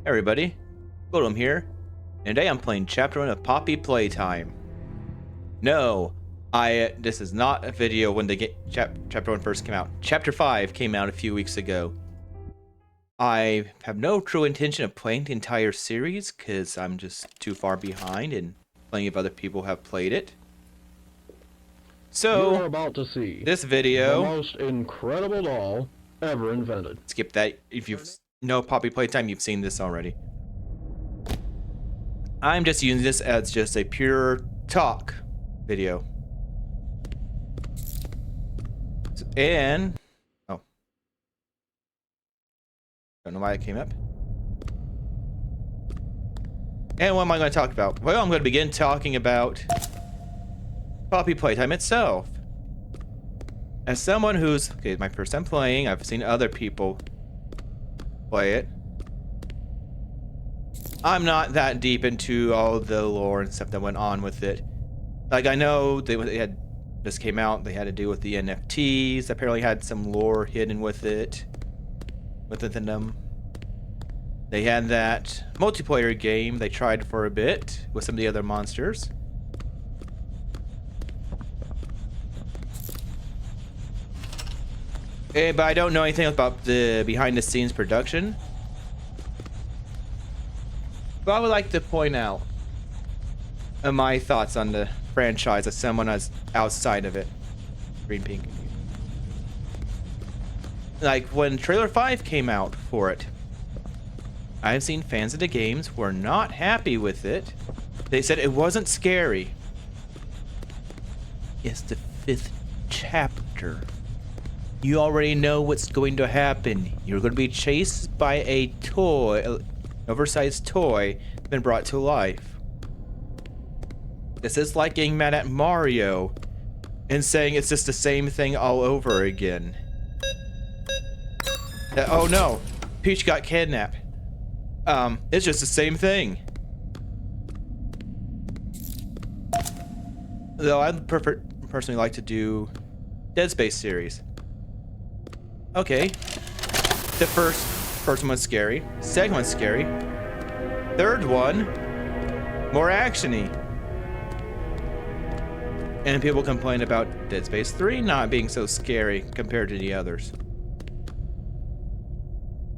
Hey everybody, Golem here, and today I'm playing Chapter 1 of Poppy Playtime. No, this is not a video when Chapter 1 first came out. Chapter 5 came out a few weeks ago. I have no true intention of playing the entire series, because I'm just too far behind, and plenty of other people have played it. So, you are about to see this video, the most incredible doll ever invented. Skip that. If you know Poppy Playtime, you've seen this already. I'm just using this as just a pure talk video. And oh, don't know why it came up. And what am I going to talk about? Well, I'm going to begin talking about Poppy Playtime itself. As someone who's my first time playing, I've seen other people play it. I'm not that deep into all the lore and stuff that went on with it. Like, I know they had this came out, they had to do with the NFTs. Apparently had some lore hidden with it, within them. They had that multiplayer game they tried for a bit with some of the other monsters. But I don't know anything about the behind-the-scenes production. But I would like to point out my thoughts on the franchise as someone that's outside of it. Green pink. Like when trailer 5 came out for it, I've seen fans of the games were not happy with it. They said it wasn't scary. It's the 5th chapter. You already know what's going to happen. You're going to be chased by a toy, oversized toy, been brought to life. This is like getting mad at Mario and saying it's just the same thing all over again. Oh no, Peach got kidnapped. It's just the same thing. Though I'd personally like to do Dead Space series. Okay, the first one was scary, second one's scary, third one more actiony, and people complain about Dead Space 3 not being so scary compared to the others.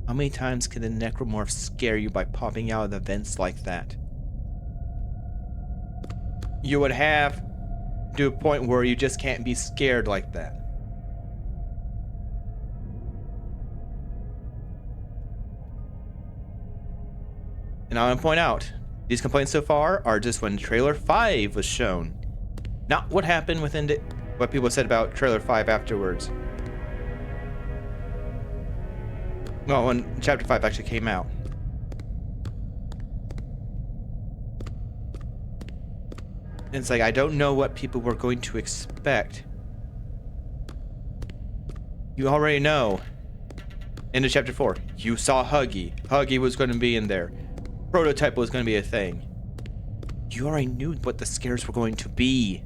How many times can the necromorph scare you by popping out of the vents like that? You would have to a point where you just can't be scared like that. And I want to point out, these complaints so far are just when trailer 5 was shown, not what happened within what people said about trailer 5 afterwards. Well, when chapter 5 actually came out. And it's like, I don't know what people were going to expect. You already know. Into chapter 4, you saw Huggy. Huggy was going to be in there. Prototype was going to be a thing. You already knew what the scares were going to be.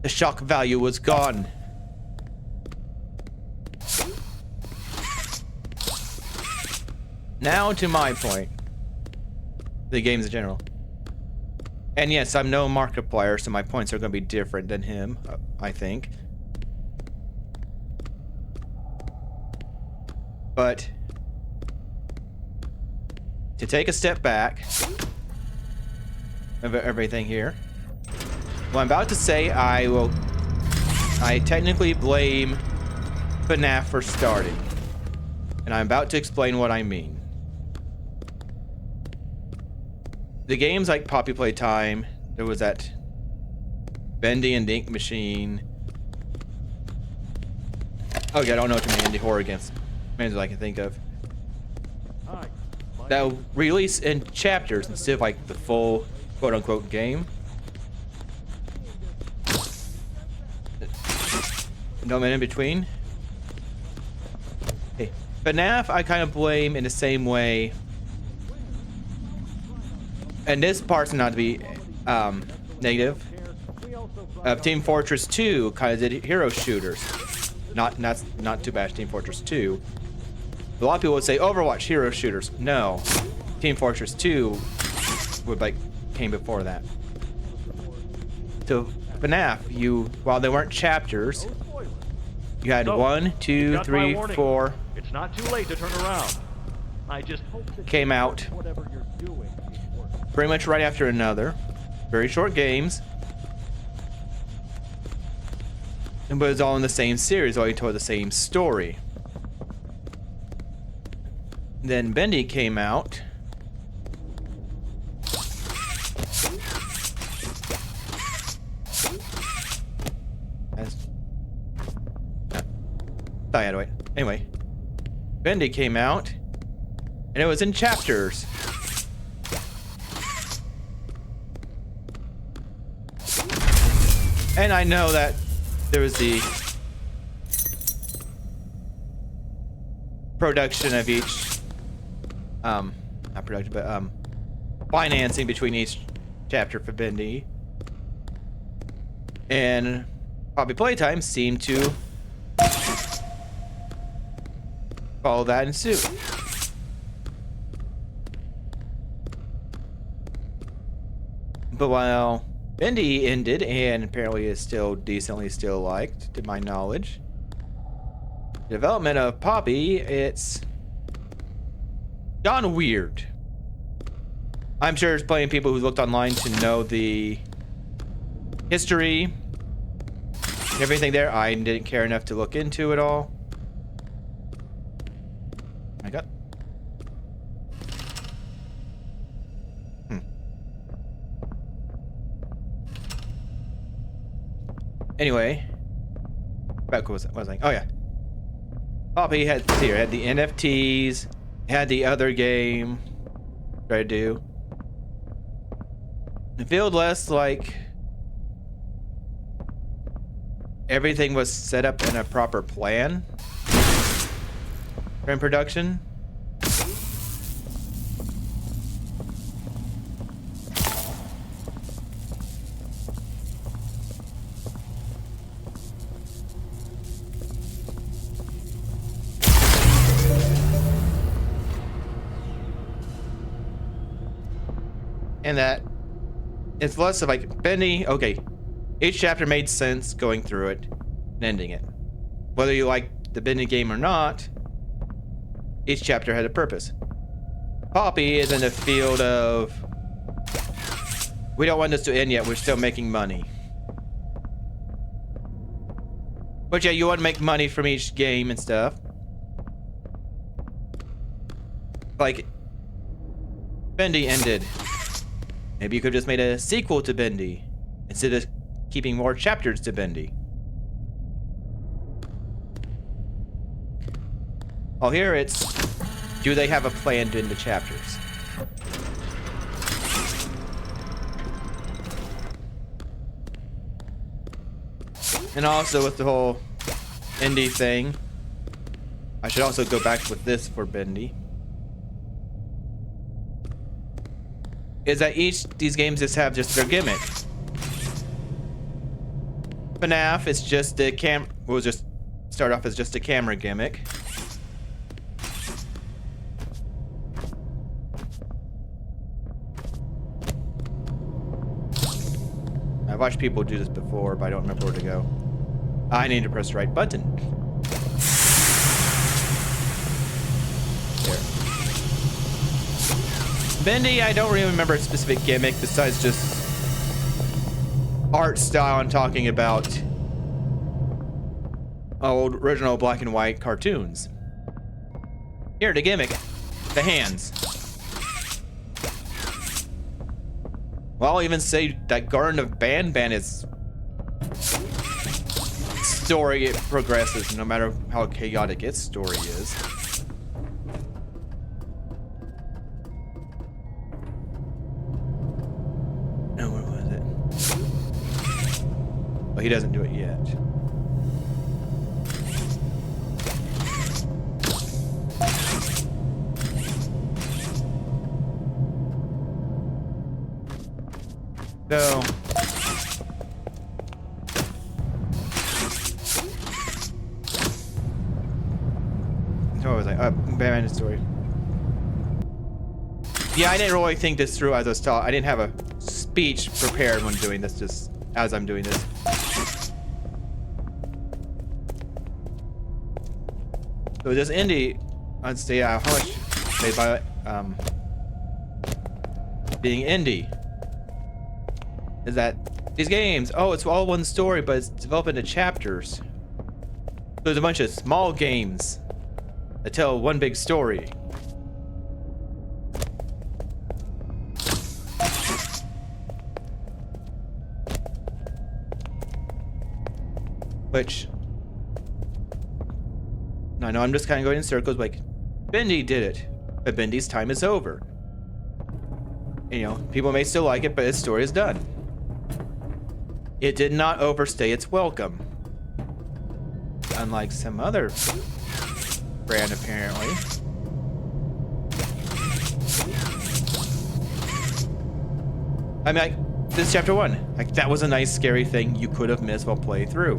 The shock value was gone. Now to my point. The games in general. And yes, I'm no Markiplier, so my points are going to be different than him, I think. But to take a step back of everything here, what I'm about to say, I technically blame FNAF for starting, and I'm about to explain what I mean. The games like Poppy Playtime, there was that Bendy and the Ink Machine. Okay, I don't know what to name the horror games I can think of. That release in chapters instead of like the full quote-unquote game. No man in between. Hey, FNAF I kind of blame in the same way. And this part's not to be negative. Team Fortress 2 kind of did hero shooters. Not too bad, Team Fortress 2. A lot of people would say Overwatch, hero shooters. No. Team Fortress 2 would came before that. So FNAF, while they weren't chapters, you had So, 1, 2, got my 3, warning. 4 It's not too late to turn around. I just hope that came out whatever you're doing is working. pretty much right after another. Very short games. But it's all in the same series, all you told the same story. Then Bendy came out. Thought I had to wait. Anyway, Bendy came out, and it was in chapters. And I know that there was the production of each, not production, but financing between each chapter for Bendy. And Poppy Playtime seemed to follow that in suit. But while Bendy ended, and apparently is still decently still liked, to my knowledge, development of Poppy, it's gone weird. I'm sure there's plenty of people who looked online to know the history and everything there. I didn't care enough to look into it all. I got. Anyway, back what was I saying? Oh yeah, Poppy had the NFTs, had the other game. Tried to do. It felt less like everything was set up in a proper plan during production. And that it's less of like Bendy, okay, each chapter made sense going through it and ending it. Whether you like the Bendy game or not, each chapter had a purpose. Poppy is in the field of, we don't want this to end yet, we're still making money. But yeah, you want to make money from each game and stuff. Like, Bendy ended. Maybe you could have just made a sequel to Bendy instead of keeping more chapters to Bendy. Oh, here it's, do they have a plan to end the chapters? And also with the whole indie thing, I should also go back with this for Bendy. Is that these games just have just their gimmick. FNAF is just a will just start off as just a camera gimmick. I've watched people do this before, but I don't remember where to go. I need to press the right button. There. Bendy, I don't really remember a specific gimmick besides just art style. I'm talking about old original black and white cartoons. Here, the gimmick, the hands. Well, I'll even say that Garden of Banban is story, it progresses no matter how chaotic its story is. He doesn't do it yet. So what was I? end of story. Yeah, I didn't really think this through as I was taught. I didn't have a speech prepared when doing this, just as I'm doing this. So this indie, let's see how much they by being indie is that these games, oh, it's all one story, but it's developed into chapters. So there's a bunch of small games that tell one big story. Which, I know I'm just kind of going in circles, like, Bendy did it, but Bendy's time is over. You know, people may still like it, but its story is done. It did not overstay its welcome. Unlike some other brand, apparently. I mean, like, this is chapter 1. Like, that was a nice, scary thing you could have missed while playing through.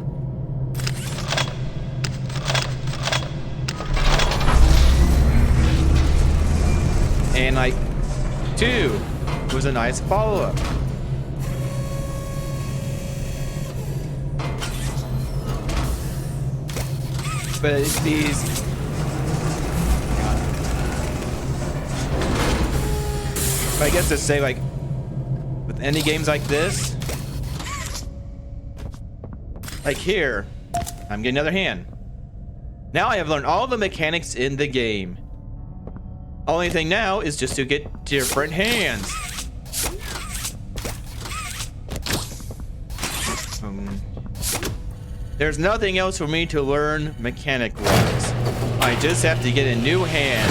And, like, 2 was a nice follow-up. But it's these... But I guess to say, like, with any games like this, like here, I'm getting another hand. Now I have learned all the mechanics in the game. Only thing now is just to get different hands. There's nothing else for me to learn mechanic-wise. I just have to get a new hand,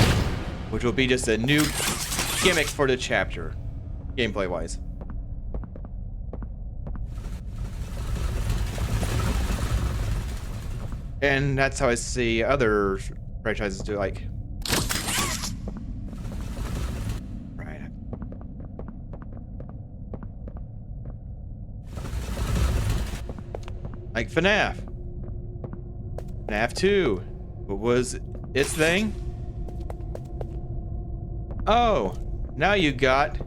which will be just a new gimmick for the chapter, gameplay-wise. And that's how I see other franchises do, like... Right. Like FNAF. FNAF 2. What was its thing? Oh, now you got...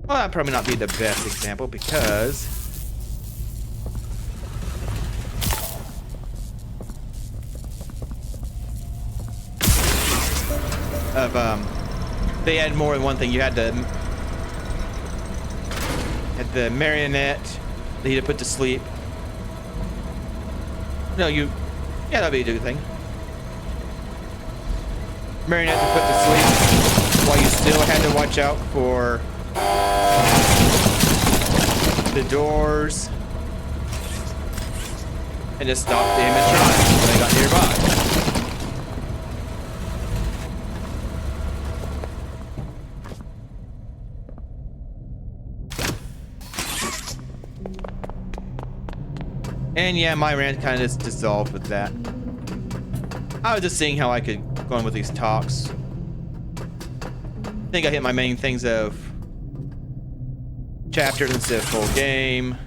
Well, that'd probably not be the best example because... they had more than one thing. You had the marionette that you had to put to sleep. No, yeah, that'd be a good thing. Marionette to put to sleep while you still had to watch out for the doors and just stop the animatronics when they got nearby. And yeah, my rant kind of just dissolved with that. I was just seeing how I could go on with these talks. I think I hit my main things of chapters instead of full game.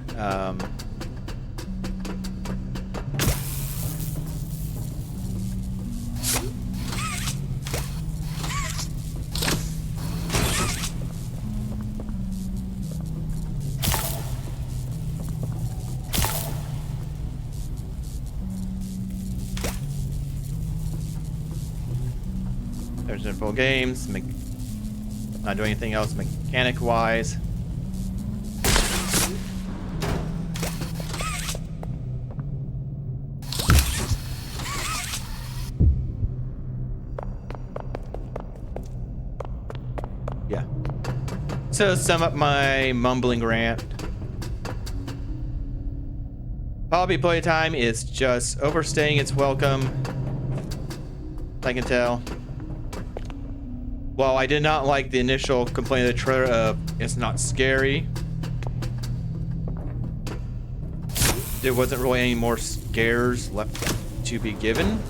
There's no full games. Not doing anything else mechanic-wise. Yeah. So to sum up my mumbling rant, Poppy Playtime is just overstaying its welcome. I can tell. While I did not like the initial complaint of the trailer of it's not scary, there wasn't really any more scares left to be given.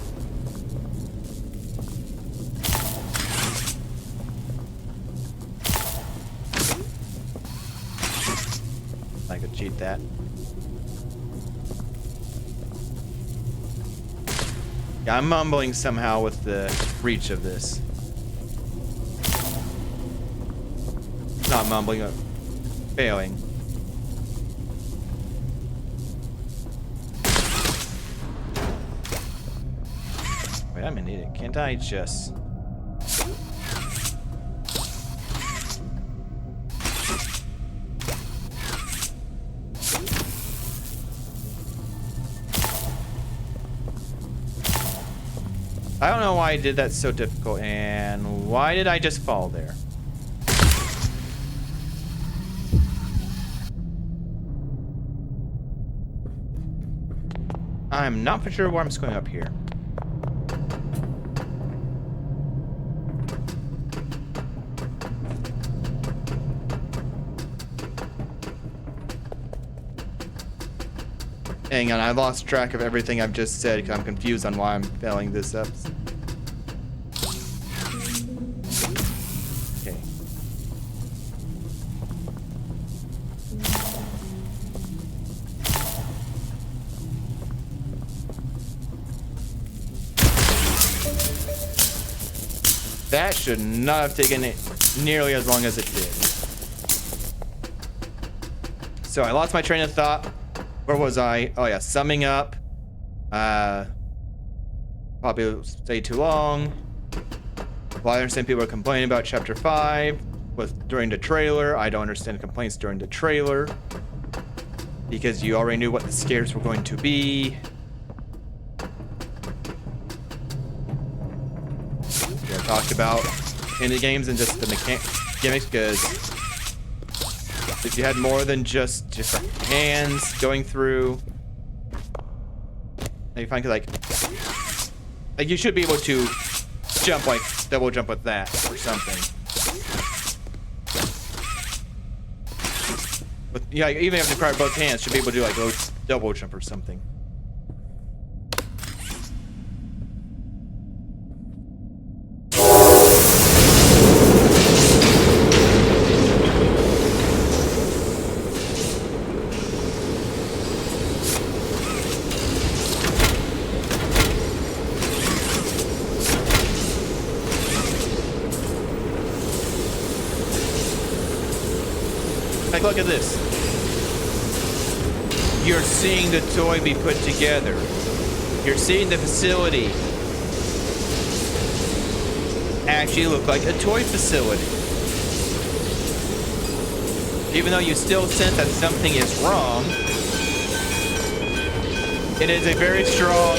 I could cheat that. Yeah, I'm mumbling somehow with the reach of this. Not mumbling, but failing. Wait, I'm an idiot. Can't I just... I don't know why I did that so difficult, and why did I just fall there? I'm not for sure why I'm just going up here. Hang on, I lost track of everything I've just said because I'm confused on why I'm failing this up. Okay. That should not have taken it nearly as long as it did. So I lost my train of thought. Where was I? Oh yeah, summing up. Probably stay too long. Well, I understand people are complaining about Chapter 5 during the trailer. I don't understand complaints during the trailer because you already knew what the scares were going to be. I talked about indie games and just the gimmicks, because if you had more than just different hands going through, you find like you should be able to jump, like double jump with that or something. But yeah, even if you require both hands, should be able to do like a double jump or something. Like, look at this. You're seeing the toy be put together. You're seeing the facility actually look like a toy facility. Even though you still sense that something is wrong, it is a very strong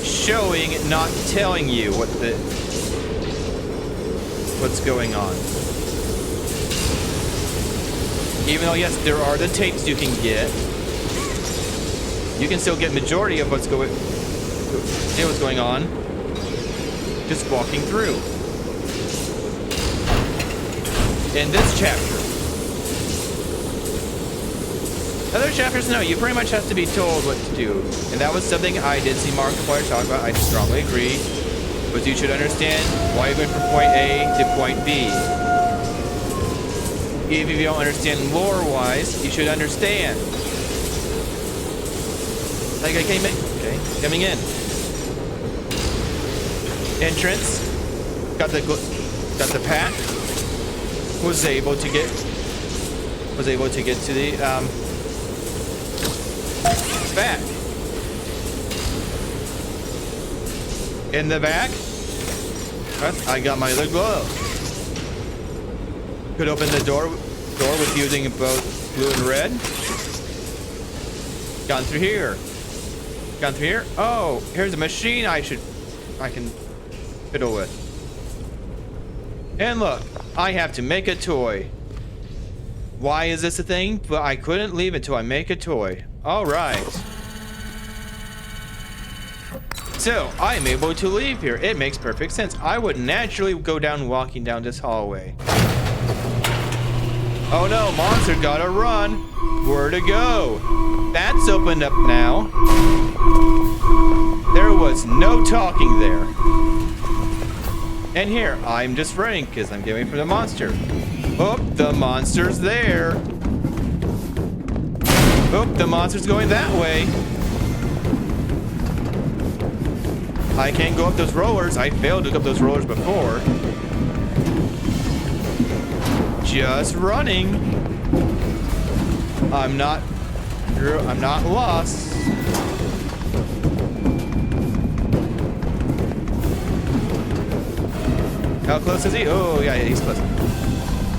showing, not telling you what's going on. Even though, yes, there are the tapes you can get, you can still get majority of what's going on just walking through. In this chapter. Other chapters, no, you pretty much have to be told what to do. And that was something I did see Markiplier talk about. I strongly agree. But you should understand why you're going from point A to point B. If you don't understand lore-wise, you should understand. Like I came in, okay, coming in. Entrance, got the pack. Was able to get to the back. In the back, I got my other glove. Could open the door with using both blue and red. Gone through here. Gone through here. Oh, here's a machine I can fiddle with. And look, I have to make a toy. Why is this a thing? But I couldn't leave until I make a toy. All right. So I am able to leave here. It makes perfect sense. I would naturally go down walking down this hallway. Oh no, monster gotta run. Where to go? That's opened up now. There was no talking there. And here, I'm just running because I'm getting away from the monster. Oh, the monster's there. Oh, the monster's going that way. I can't go up those rollers. I failed to go up those rollers before. Just running. I'm not lost. How close is he? Oh, yeah, he's close.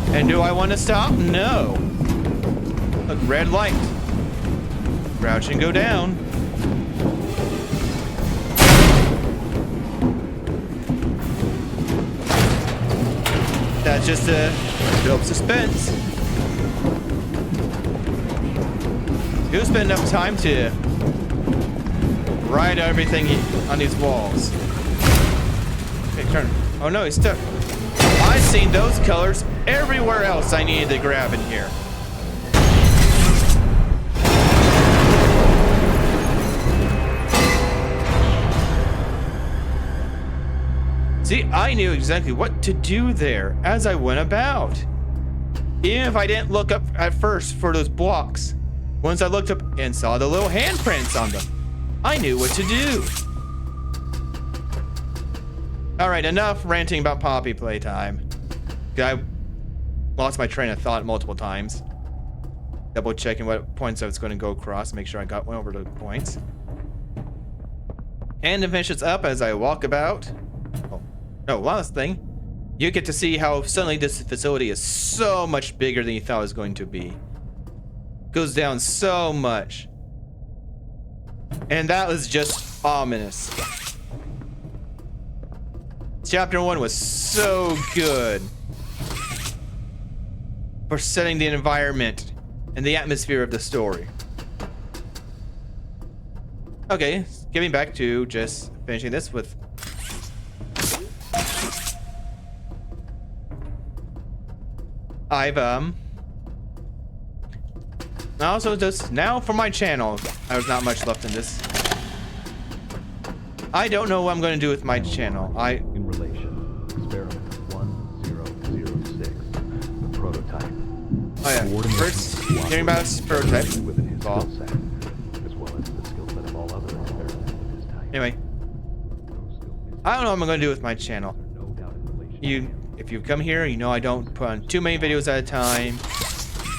And do I want to stop? No. Look, red light. Crouch and go down. That's just to build suspense. You'll spend enough time to write everything on these walls. Okay, turn. Oh no, he's stuck. I've seen those colors everywhere else I needed to grab in here. See, I knew exactly what to do there as I went about. Even if I didn't look up at first for those blocks, once I looked up and saw the little handprints on them, I knew what to do. All right, enough ranting about Poppy playtime. I lost my train of thought multiple times. Double checking what points I was going to go across, make sure I got one over the points. And to finish this up as I walk about. Oh, last thing. You get to see how suddenly this facility is so much bigger than you thought it was going to be. Goes down so much. And that was just ominous. Chapter 1 was so good for setting the environment and the atmosphere of the story. Okay, getting back to just finishing this with also just now for my channel. There's not much left in this. I don't know what I'm going to do with my channel. In relation, experiment 1006, the prototype. Oh yeah. First, hearing about this prototype. Within his skill set, as well as the skill set of all other experiments of his type. Anyway, I don't know what I'm going to do with my channel. If you've come here, you know I don't put on too many videos at a time.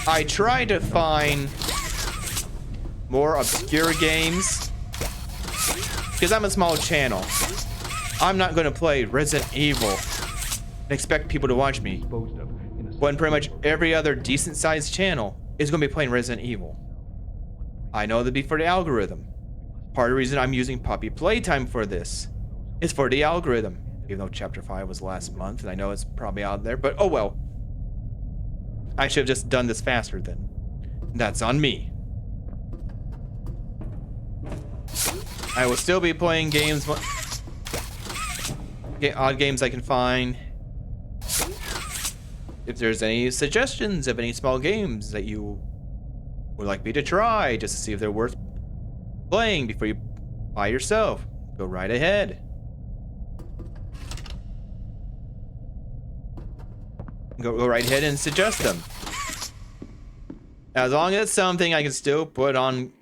I try to find more obscure games because I'm a small channel. I'm not going to play Resident Evil and expect people to watch me when pretty much every other decent sized channel is going to be playing Resident Evil. I know that'd be for the algorithm. Part of the reason I'm using Poppy Playtime for this is for the algorithm. Even though Chapter 5 was last month, and I know it's probably out there, but oh well. I should have just done this faster then. That's on me. I will still be playing games, odd games I can find. If there's any suggestions of any small games that you would like me to try, just to see if they're worth playing before you buy yourself, go right ahead. Go right ahead and suggest them. As long as it's something I can still put on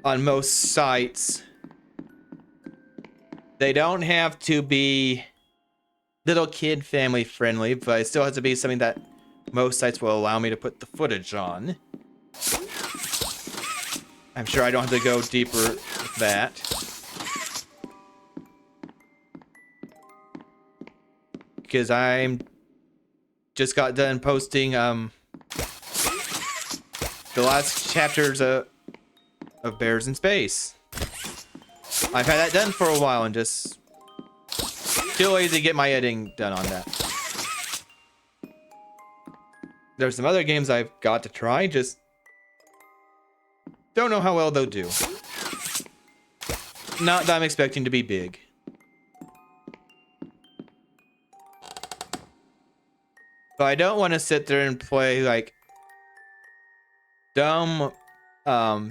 most sites. They don't have to be little kid family friendly, but it still has to be something that most sites will allow me to put the footage on. I'm sure I don't have to go deeper with that. Because I'm just got done posting the last chapters of Bears in Space. I've had that done for a while and just too lazy to get my editing done on that. There's some other games I've got to try, just don't know how well they'll do. Not that I'm expecting to be big. But I don't want to sit there and play like dumb,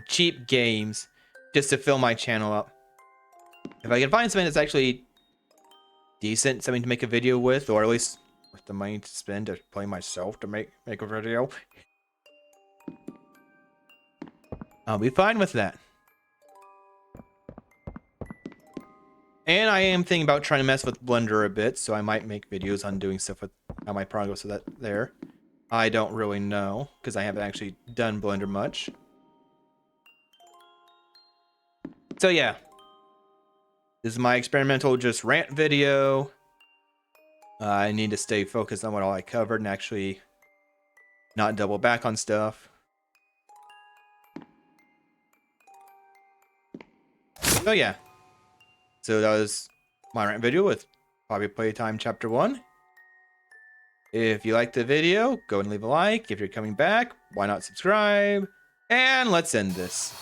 cheap games just to fill my channel up. If I can find something that's actually decent, something to make a video with, or at least worth the money to spend to play myself to make a video, I'll be fine with that. And I am thinking about trying to mess with Blender a bit, so I might make videos on doing stuff with how my progress with that there. I don't really know, because I haven't actually done Blender much. So yeah. This is my experimental just rant video. I need to stay focused on what all I covered and actually not double back on stuff. So yeah. So that was my rant video with Poppy Playtime Chapter 1. If you liked the video, go and leave a like. If you're coming back, why not subscribe? And let's end this.